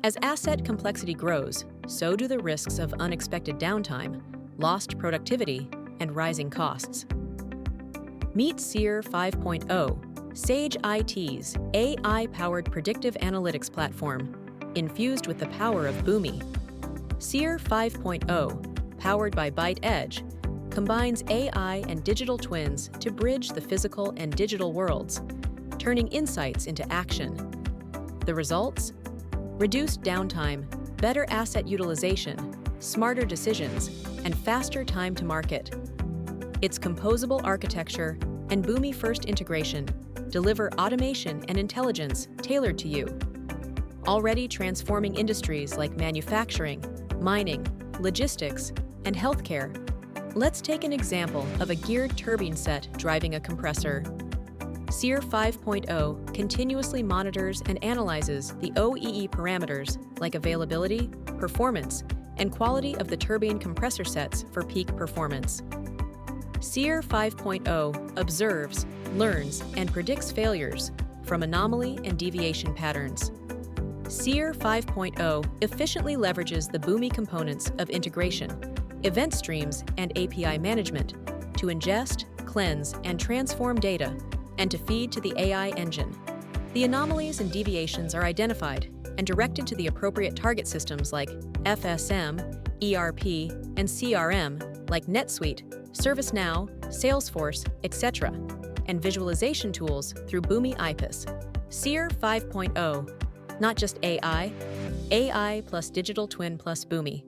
As asset complexity grows, so do the risks of unexpected downtime, lost productivity, and rising costs. Meet SEER 5.0, Sage IT's AI-powered predictive analytics platform, infused with the power of Boomi. SEER 5.0, powered by bytEdge, combines AI and digital twins to bridge the physical and digital worlds, turning insights into action. The results? Reduced downtime, better asset utilization, smarter decisions, and faster time to market. Its composable architecture and Boomi-first integration deliver automation and intelligence tailored to you, already transforming industries like manufacturing, mining, logistics, and healthcare. Let's take an example of a geared turbine set driving a compressor. SEER 5.0 continuously monitors and analyzes the OEE parameters like availability, performance, and quality of the turbine compressor sets for peak performance. SEER 5.0 observes, learns, and predicts failures from anomaly and deviation patterns. SEER 5.0 efficiently leverages the Boomi components of integration, event streams, and API management to ingest, cleanse, and transform data, and to feed to the AI engine. The anomalies and deviations are identified and directed to the appropriate target systems like FSM, ERP, and CRM like NetSuite, ServiceNow, Salesforce, etc., and visualization tools through Boomi IPIS. SEER 5.0, not just AI plus digital twin plus Boomi.